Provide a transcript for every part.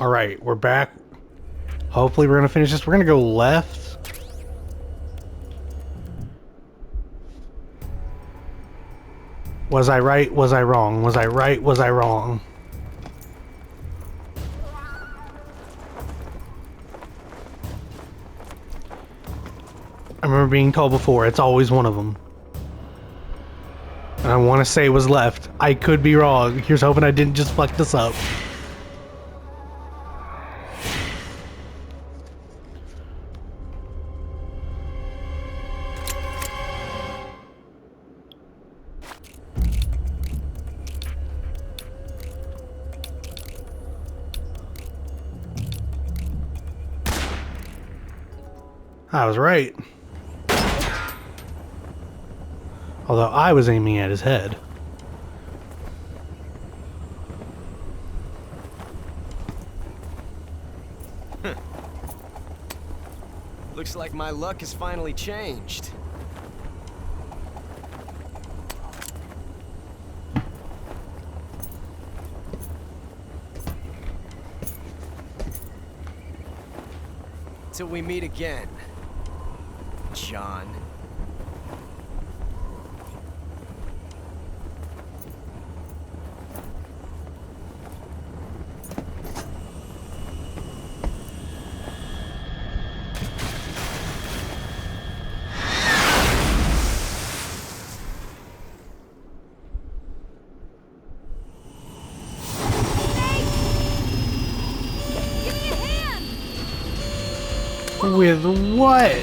Alright, we're back. Hopefully we're gonna finish this. We're gonna go left. Was I right? Was I wrong? Was I right? Was I wrong? I remember being told before, it's always one of them. And I want to say it was left. I could be wrong. Here's hoping I didn't just fuck this up. I was right. Although I was aiming at his head. Looks like my luck has finally changed. Till we meet again, John. With what?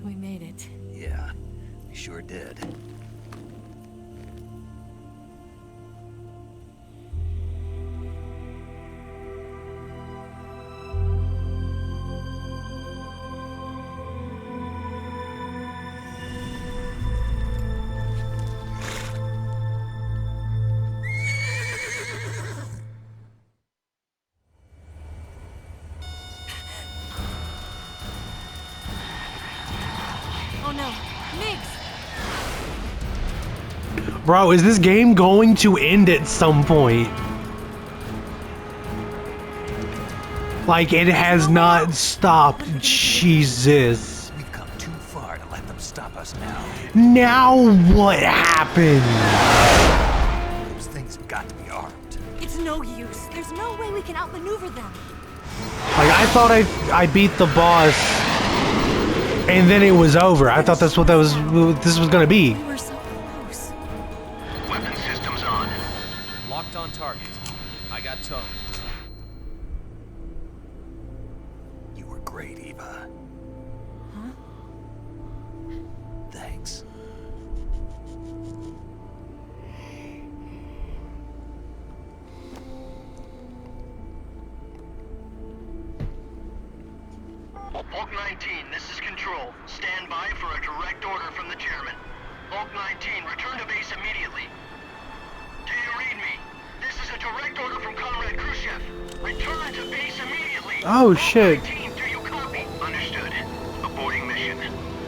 We made it. Yeah, we sure did. Oh no, Migs! Bro, is this game going to end at some point? Like, it has not stopped. Jesus. We've come too far to let them stop us now. Now what happened? Those things have got to be armed. It's no use. There's no way we can outmaneuver them. Like, I thought I beat the boss, and then it was over. I thought that's what this was gonna be. We were so close. Weapon systems on. Locked on target. I got towed. You were great, Eva. Huh? Thanks. Hulk 19, this is Control. Stand by for a direct order from the chairman. Hulk 19, return to base immediately. Do you read me? This is a direct order from Comrade Khrushchev. Return to base immediately. Oh, Hulk shit. 19, do you copy? Understood. Aborting mission.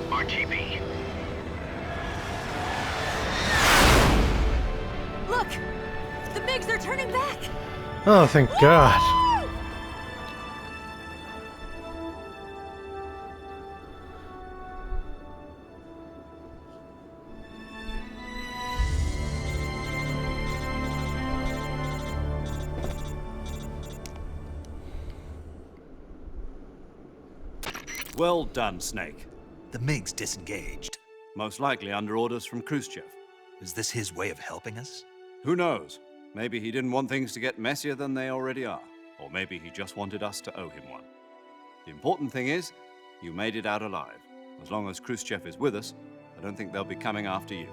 RTB. Look! The Migs are turning back! Oh, thank God. Well done, Snake. The MiGs disengaged. Most likely under orders from Khrushchev. Is this his way of helping us? Who knows? Maybe he didn't want things to get messier than they already are. Or maybe he just wanted us to owe him one. The important thing is, you made it out alive. As long as Khrushchev is with us, I don't think they'll be coming after you.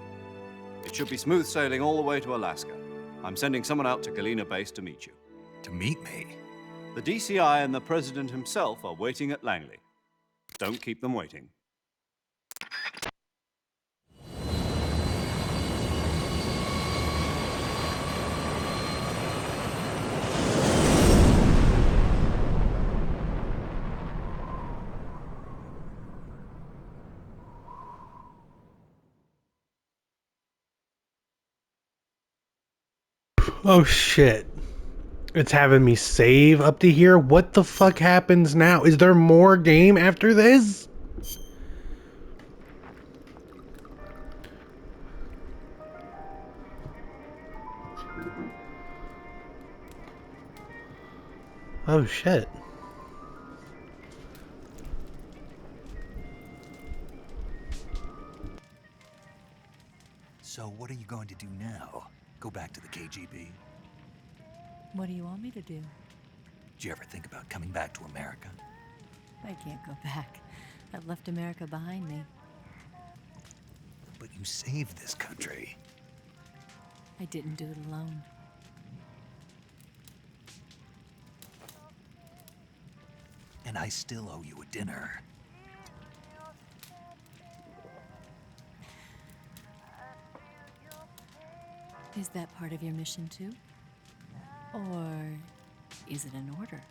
It should be smooth sailing all the way to Alaska. I'm sending someone out to Galena Base to meet you. To meet me? The DCI and the President himself are waiting at Langley. Don't keep them waiting. Oh shit. It's having me save up to here? What the fuck happens now? Is there more game after this? Oh shit. So what are you going to do now? Go back to the KGB? What do you want me to do? Did you ever think about coming back to America? I can't go back. I've left America behind me. But you saved this country. I didn't do it alone. And I still owe you a dinner. Is that part of your mission too? Or is it an order?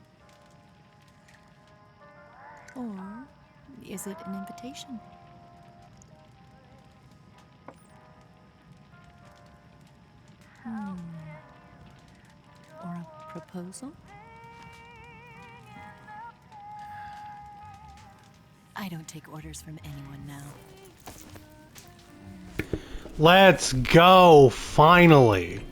Or is it an invitation? Or a proposal? I don't take orders from anyone now. Let's go, finally.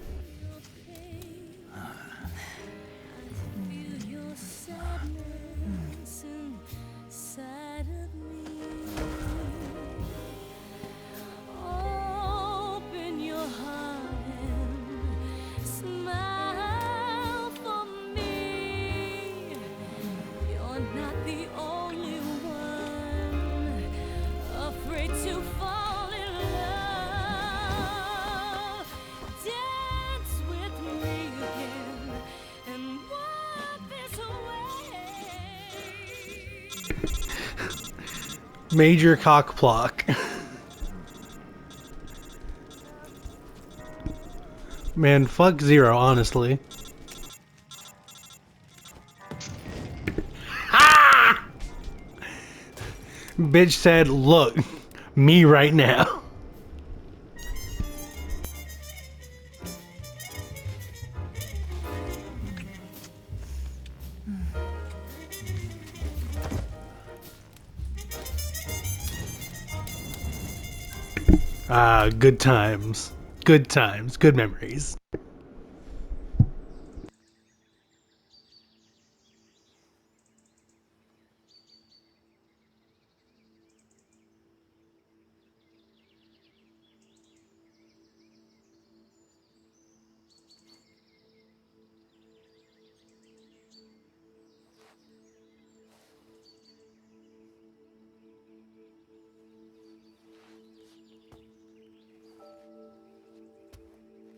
Major cockblock. Man, fuck Zero, honestly. Ah! Bitch said, look, me right now. Ah, good times. Good times. Good memories.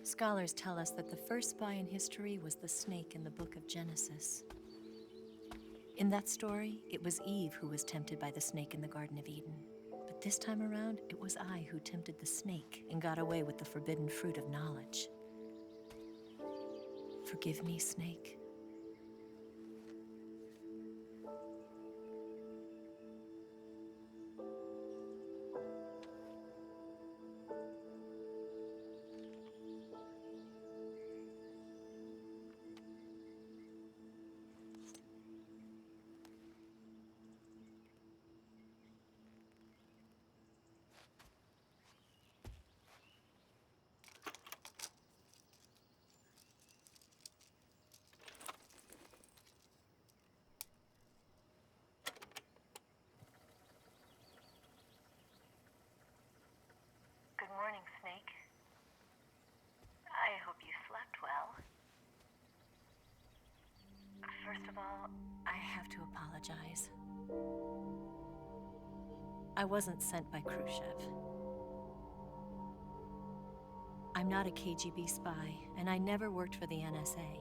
Scholars tell us that the first spy in history was the snake in the book of Genesis. In that story, it was Eve who was tempted by the snake in the Garden of Eden. But this time around, it was I who tempted the snake and got away with the forbidden fruit of knowledge. Forgive me, Snake. Good morning, Snake. I hope you slept well. First of all, I have to apologize. I wasn't sent by Khrushchev. I'm not a KGB spy, and I never worked for the NSA.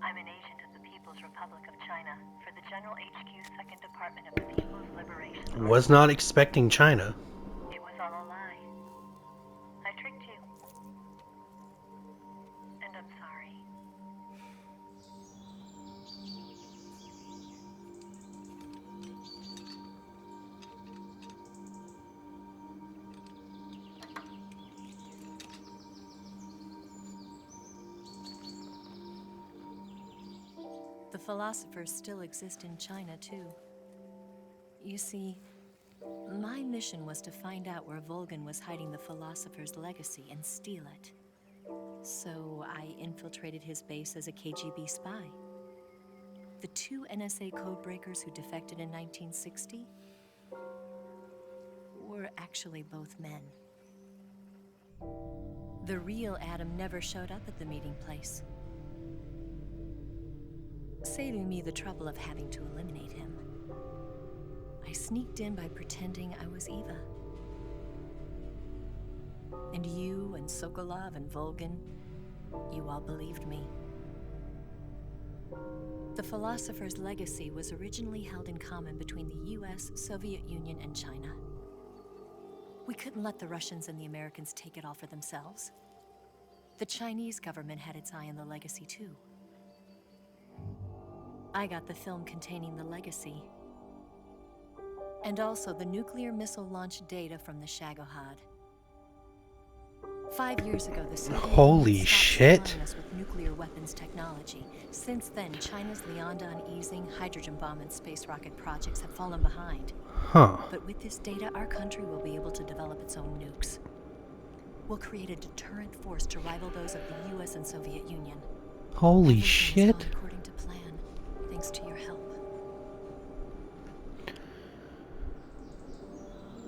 I'm an agent of the People's Republic of China for the General HQ 2nd Department of the People's Liberation Army. Was not expecting China. It was all a lie. I tricked you. And I'm sorry. The philosophers still exist in China, too. You see, my mission was to find out where Volgin was hiding the philosopher's legacy and steal it. So I infiltrated his base as a KGB spy. The 2 NSA codebreakers who defected in 1960 were actually both men. The real Adam never showed up at the meeting place, saving me the trouble of having to eliminate him. I sneaked in by pretending I was Eva. And you and Sokolov and Volgin, you all believed me. The philosopher's legacy was originally held in common between the US, Soviet Union, and China. We couldn't let the Russians and the Americans take it all for themselves. The Chinese government had its eye on the legacy too. I got the film containing the legacy, and also the nuclear missile launch data from the Shagohod. 5 years ago, the Soviet Holy Union stopped shit. supplying us with nuclear weapons technology. Since then, China's Liaodong easing, hydrogen bomb, and space rocket projects have fallen behind. Huh. But with this data, our country will be able to develop its own nukes. We'll create a deterrent force to rival those of the US and Soviet Union. Holy Everything's shit. gone according to plan, thanks to your help.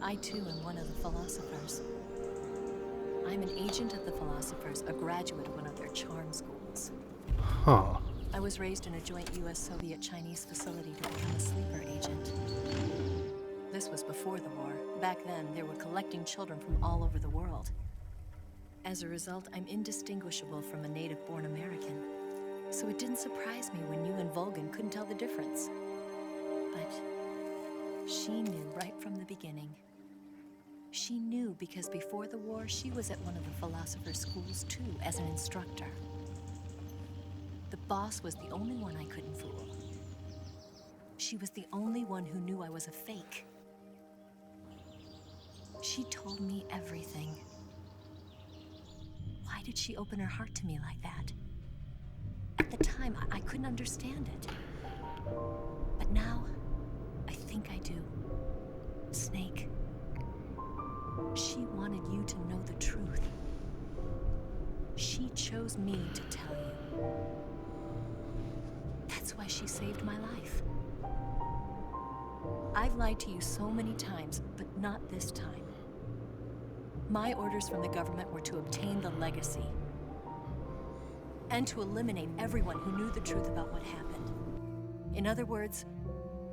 I too am one of the philosophers. I'm an agent of the philosophers, a graduate of one of their charm schools. Huh. I was raised in a joint US-Soviet-Chinese facility to become a sleeper agent. This was before the war. Back then, they were collecting children from all over the world. As a result, I'm indistinguishable from a native-born American. So it didn't surprise me when you and Volgin couldn't tell the difference. But she knew right from the beginning. She knew because before the war, she was at one of the philosopher's schools too, as an instructor. The boss was the only one I couldn't fool. She was the only one who knew I was a fake. She told me everything. Why did she open her heart to me like that? At the time, I couldn't understand it. But now, I think I do. Snake. She wanted you to know the truth. She chose me to tell you. That's why she saved my life. I've lied to you so many times, but not this time. My orders from the government were to obtain the legacy and to eliminate everyone who knew the truth about what happened. In other words,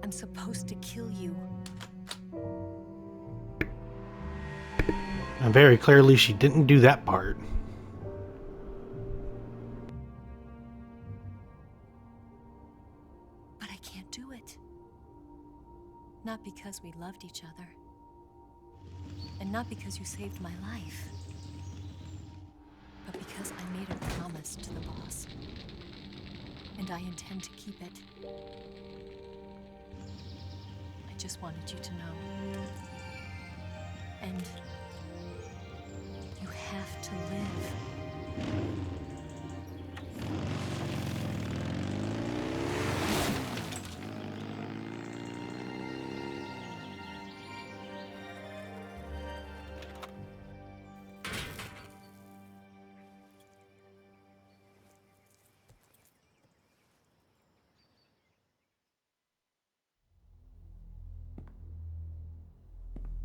I'm supposed to kill you. And very clearly she didn't do that part. But I can't do it. Not because we loved each other. And not because you saved my life. But because I made a promise to the boss. And I intend to keep it. I just wanted you to know. And you have to live.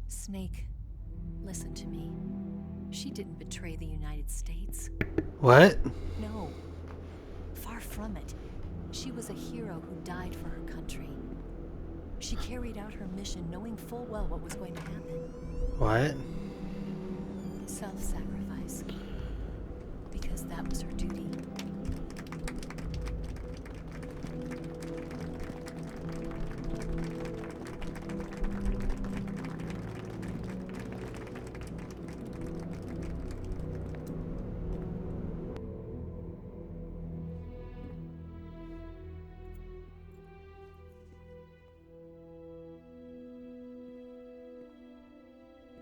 Snake, listen to me. She didn't betray the United States. What? No. Far from it. She was a hero who died for her country. She carried out her mission knowing full well what was going to happen. What? Self-sacrifice. Because that was her duty.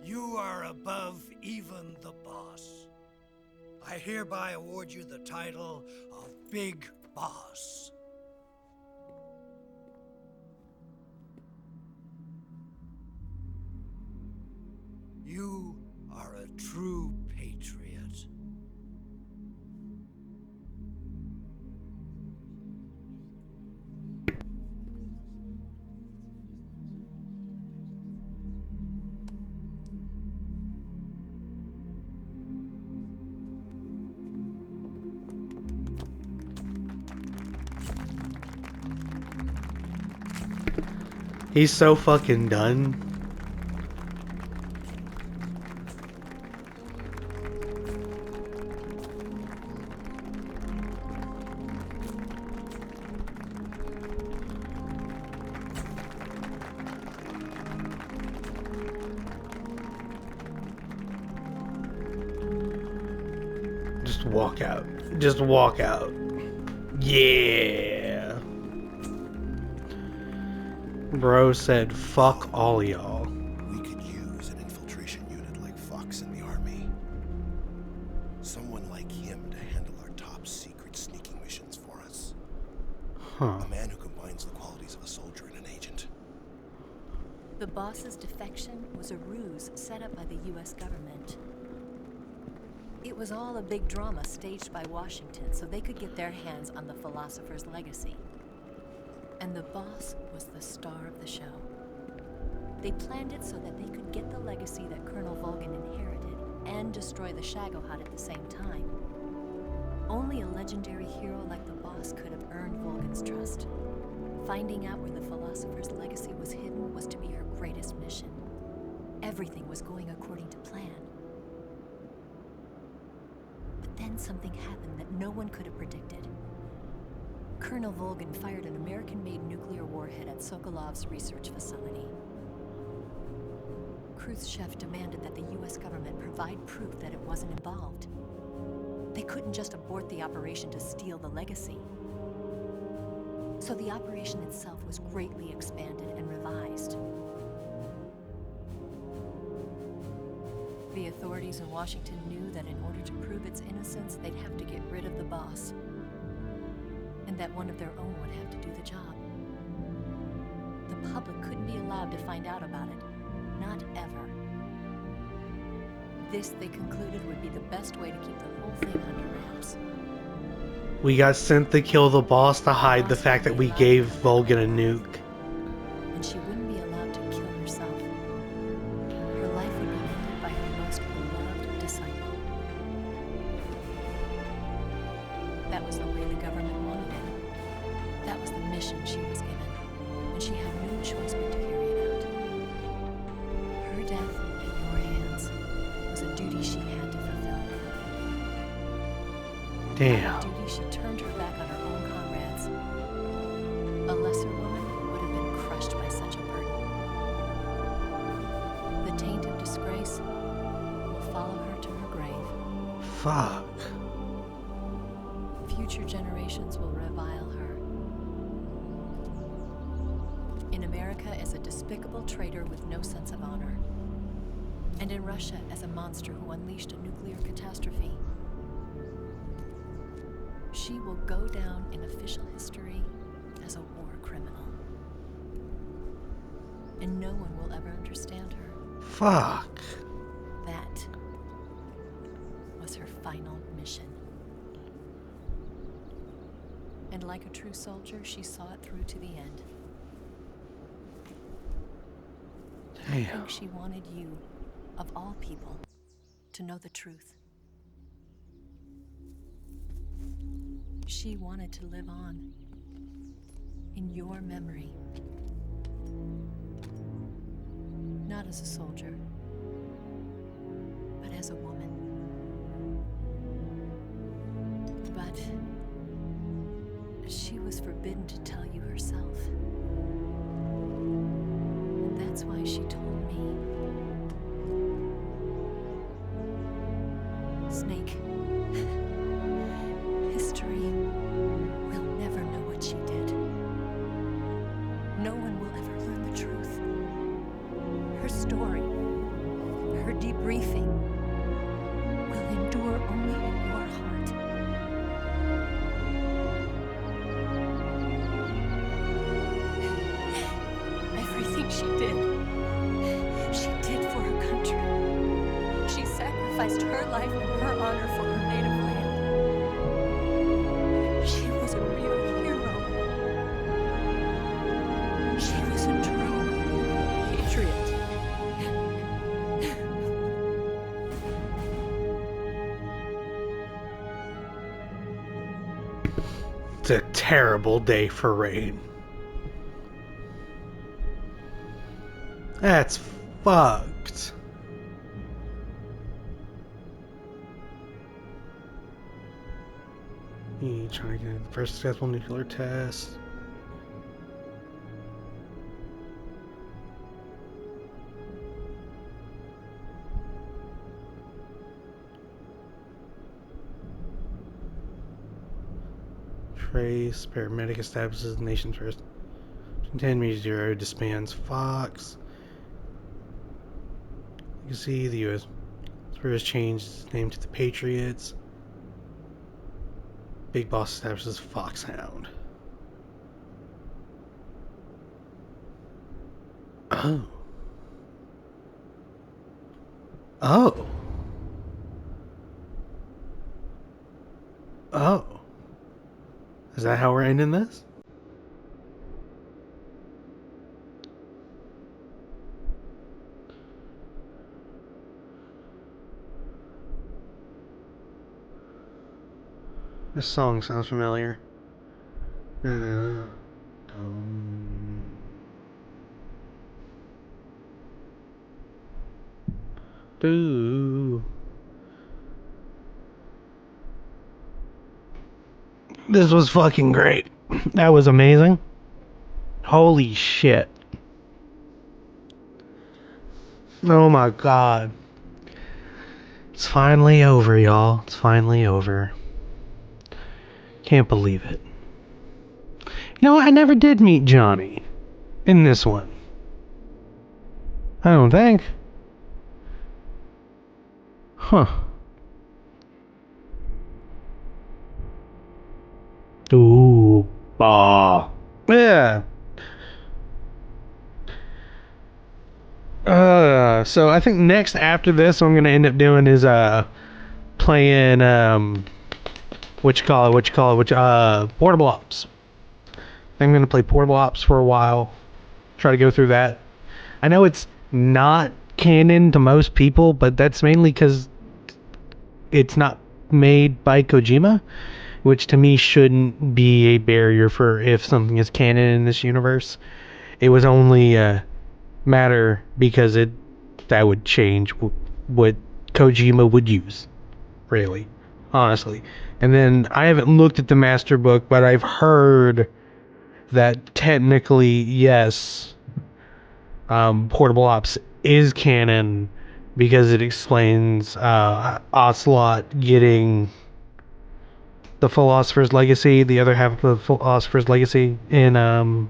You are above even the boss. I hereby award you the title of Big Boss. You are a true patriot. He's so fucking done. Just walk out. Just walk out. Yeah. Bro said, fuck all y'all. We could use an infiltration unit like Fox in the army. Someone like him to handle our top secret sneaking missions for us. Huh. A man who combines the qualities of a soldier and an agent. The boss's defection was a ruse set up by the US government. It was all a big drama staged by Washington so they could get their hands on the philosopher's legacy. And the boss was the star of the show. They planned it so that they could get the legacy that Colonel Volgin inherited and destroy the Shagohod at the same time. Only a legendary hero like the boss could have earned Volgin's trust. Finding out where the philosopher's legacy was hidden was to be her greatest mission. Everything was going according to plan. But then something happened that no one could have predicted. Colonel Volgin fired an American-made nuclear warhead at Sokolov's research facility. Khrushchev demanded that the US government provide proof that it wasn't involved. They couldn't just abort the operation to steal the legacy. So the operation itself was greatly expanded and revised. The authorities in Washington knew that in order to prove its innocence, they'd have to get rid of the boss. And that one of their own would have to do the job. The public couldn't be allowed to find out about it. Not ever. This, they concluded, would be the best way to keep the whole thing under wraps. We got sent to kill the boss to hide the fact that we gave Volgin a nuke. And she wouldn't be allowed to kill herself. Her life would be ended by her most beloved disciple. That was the way the government wanted it. That was the mission she was given, and she had no choice but to carry it out. Her death at your hands was a duty she had to fulfill. Damn. Out of duty, she turned her back on her own comrades. A lesser woman would have been crushed by such a burden. The taint of disgrace will follow her to her grave. Fuck. Future generations will revile her. In America as a despicable traitor with no sense of honor. And in Russia as a monster who unleashed a nuclear catastrophe. She will go down in official history as a war criminal. And no one will ever understand her. Fuck. That was her final mission. And like a true soldier, she saw it through to the end. I Damn. think she wanted you, of all people, to know the truth. She wanted to live on in your memory not as a soldier, but as a woman. But she was forbidden to tell you herself. And that's why she told me. Snake, history will never know what she did. No one will ever learn the truth. Her story, her debriefing, will endure only in your heart. Everything she did for her country. She sacrificed her life and her honor for her native land. She was a real hero. She was a true patriot. It's a terrible day for Rain. That's fucked. He trying to get the first successful nuclear test. Trace, paramedic establishes the nation's first 10-0 disbands Fox. You can see the U.S. has changed its name to the Patriots. Big Boss establishes Foxhound. Oh. Oh. Oh. Is that how we're ending this? This song sounds familiar. This was fucking great. That was amazing. Holy shit. Oh my god. It's finally over, y'all. It's finally over. Can't believe it. You know what? I never did meet Johnny in this one. I don't think. Huh. Ooh. Bah. Yeah. So I think next after this, what I'm gonna end up doing is playing Portable Ops. I'm gonna play Portable Ops for a while. Try to go through that. I know it's not canon to most people, but that's mainly because it's not made by Kojima, which to me shouldn't be a barrier for if something is canon in this universe. It was only matter because that would change what Kojima would use, really, honestly. And then I haven't looked at the master book, but I've heard that technically, yes, Portable Ops is canon because it explains Ocelot getting the Philosopher's Legacy, the other half of the Philosopher's Legacy in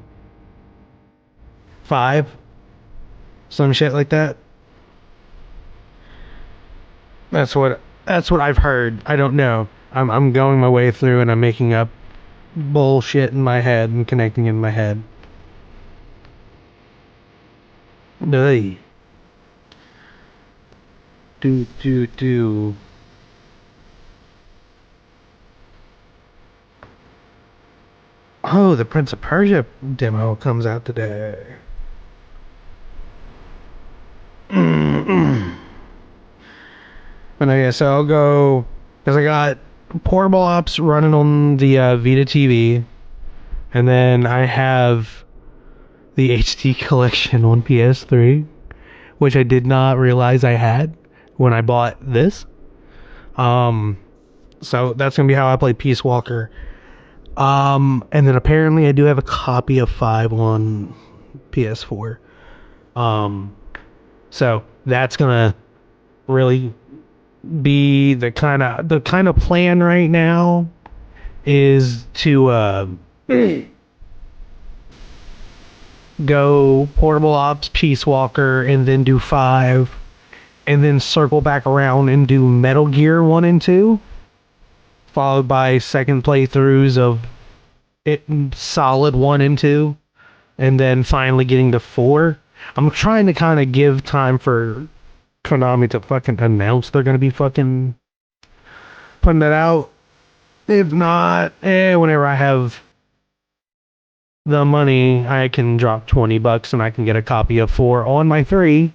5, some shit like that. That's what I've heard. I don't know. I'm going my way through and I'm making up bullshit in my head and connecting in my head. Ugh. Do. Oh, the Prince of Persia demo comes out today. But no, yeah, so I'll go, because I got Portable Ops running on the Vita TV, and then I have the HD collection on PS3, which I did not realize I had when I bought this. So that's gonna be how I play Peace Walker. And then apparently I do have a copy of 5 on PS4. So that's gonna really be the kind of plan right now is to go Portable Ops, Peace Walker, and then do 5, and then circle back around and do Metal Gear 1 and 2, followed by second playthroughs of it solid 1 and 2, and then finally getting to 4. I'm trying to kind of give time for Konami to fucking announce they're gonna be fucking putting that out. If not, whenever I have the money, I can drop $20 and I can get a copy of 4 on my 3,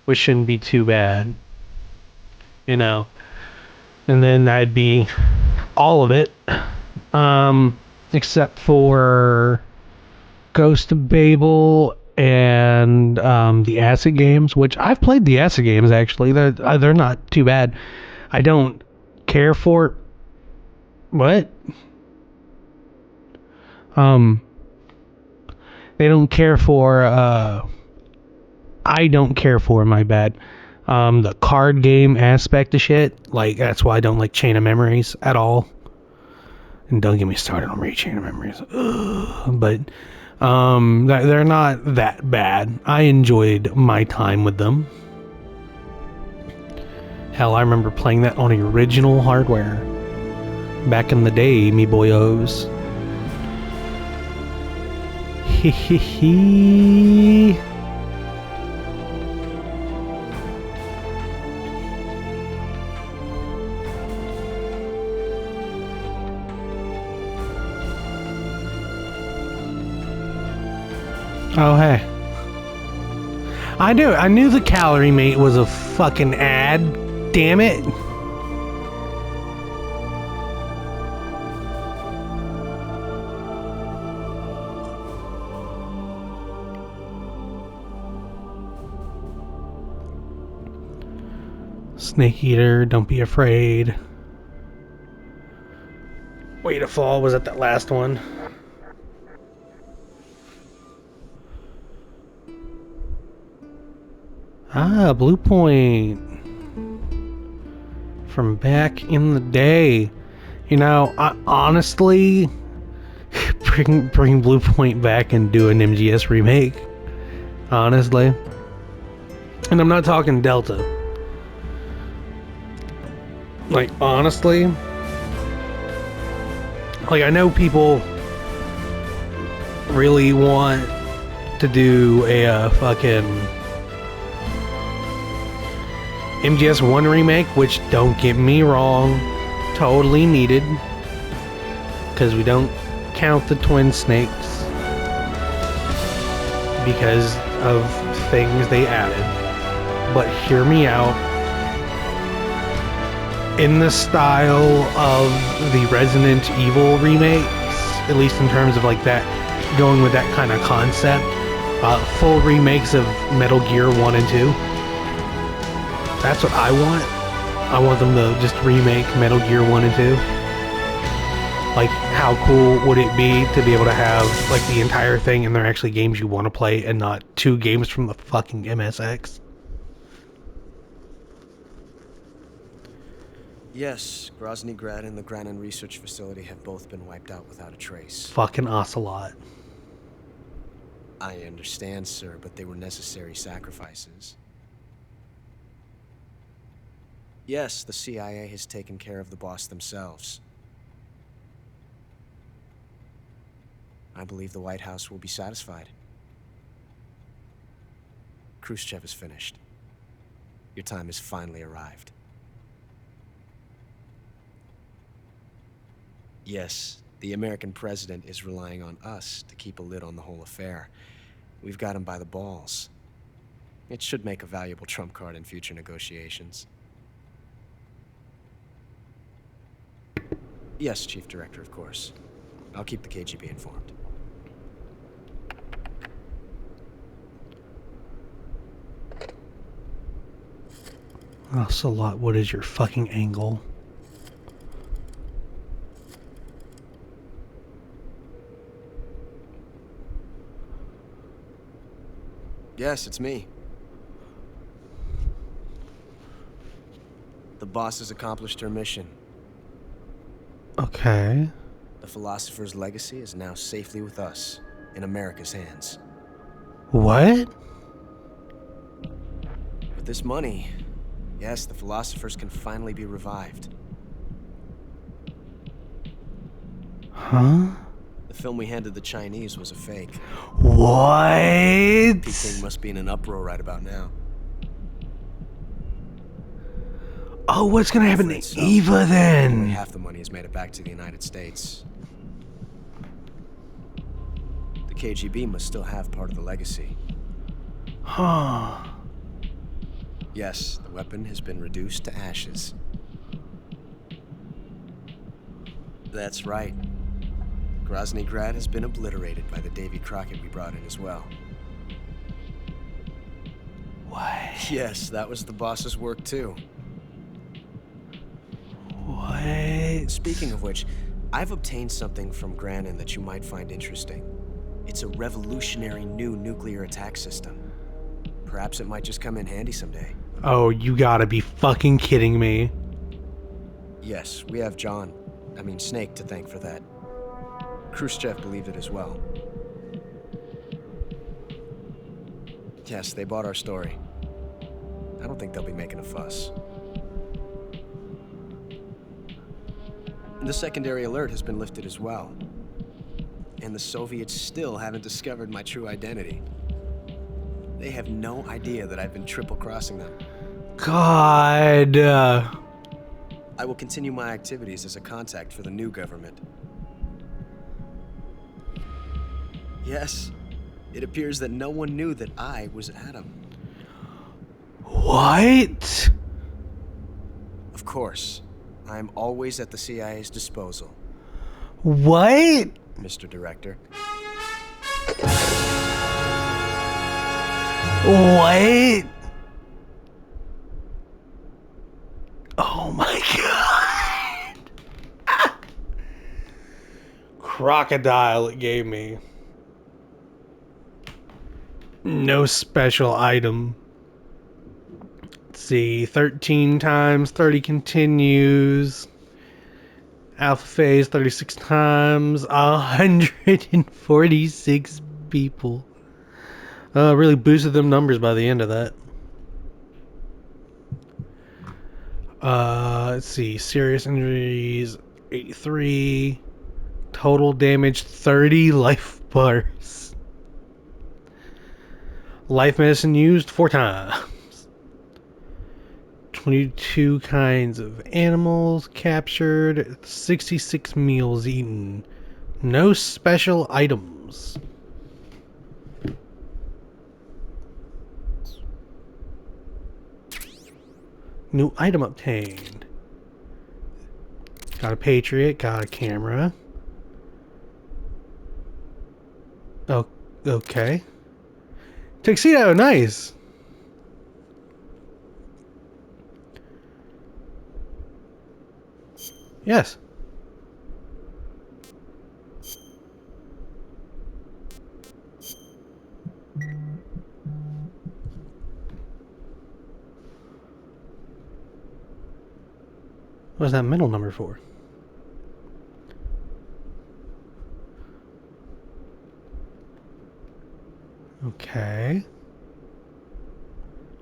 which shouldn't be too bad, you know. And then that'd be all of it, except for Ghost of Babel and the Acid games, which I've played the Acid games actually. They're not too bad. I don't care for what? They don't care for I don't care for, my bad, the card game aspect of shit. Like, that's why I don't like Chain of Memories at all. And don't get me started on Chain of Memories. Ugh. But they're not that bad. I enjoyed my time with them. Hell, I remember playing that on original hardware back in the day, me boyos. Hee. Oh, hey. I knew the Calorie Mate was a fucking ad. Damn it. Snake Eater, don't be afraid. Way to Fall was at that last one. Ah, Blue Point. From back in the day. You know, I honestly bring Blue Point back and do an MGS remake. Honestly. And I'm not talking Delta. Like, honestly, like, I know people really want to do a fucking MGS1 remake, which, don't get me wrong, totally needed, because we don't count the Twin Snakes because of things they added. But hear me out. In the style of the Resident Evil remakes, at least in terms of like that, going with that kind of concept, full remakes of Metal Gear 1 and 2. That's what I want. I want them to just remake Metal Gear 1 and 2. Like, how cool would it be to be able to have like the entire thing and they're actually games you want to play and not 2 games from the fucking MSX? Yes, Grozny Grad and the Granin Research Facility have both been wiped out without a trace. Fucking Ocelot. I understand, sir, but they were necessary sacrifices. Yes, the CIA has taken care of the boss themselves. I believe the White House will be satisfied. Khrushchev is finished. Your time has finally arrived. Yes, the American president is relying on us to keep a lid on the whole affair. We've got him by the balls. It should make a valuable trump card in future negotiations. Yes, Chief Director, of course. I'll keep the KGB informed. Oh, Salat, what is your fucking angle? Yes, it's me. The boss has accomplished her mission. Okay. The philosopher's legacy is now safely with us, in America's hands. What? With this money, yes, the philosophers can finally be revived. Huh? The film we handed the Chinese was a fake. What? Peking must be in an uproar right about now. Oh, what's gonna happen to Afraid so. Eva Only then? half the money has made it back to the United States. The KGB must still have part of the legacy. Huh. Yes, the weapon has been reduced to ashes. That's right. Grozny Grad has been obliterated by the Davy Crockett we brought in as well. What? Yes, that was the boss's work too. What? Speaking of which, I've obtained something from Granin that you might find interesting. It's a revolutionary new nuclear attack system. Perhaps it might just come in handy someday. Oh, you gotta be fucking kidding me. Yes, we have Snake to thank for that. Khrushchev believed it as well. Yes, they bought our story. I don't think they'll be making a fuss. The secondary alert has been lifted as well. And the Soviets still haven't discovered my true identity. They have no idea that I've been triple-crossing them. God. I will continue my activities as a contact for the new government. Yes, it appears that no one knew that I was Adam. What? Of course, I'm always at the CIA's disposal, What? Mr. Director. What? Oh my god. Crocodile it gave me. No special item. Let's see, 13 times, 30 continues. Alpha phase 36 times, 146 people. Really boosted them numbers by the end of that. Let's see, serious injuries 83, total damage 30 life bars. Life medicine used 4 times. 22 kinds of animals captured, 66 meals eaten. No special items. New item obtained. Got a Patriot, got a camera. Oh, okay. Tuxedo, nice. Yes. What's that middle number for? Okay.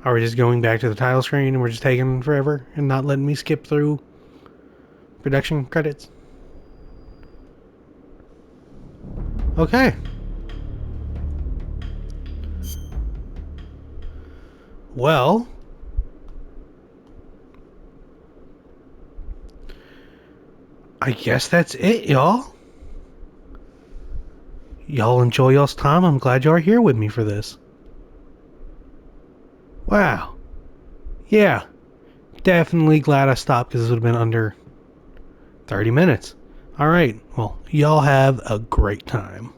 Are we just going back to the title screen and we're just taking forever and not letting me skip through production credits? Okay. Well, I guess that's it, y'all. Y'all enjoy y'all's time. I'm glad y'all are here with me for this. Wow. Yeah. Definitely glad I stopped because this would have been under 30 minutes. Alright. Well, y'all have a great time.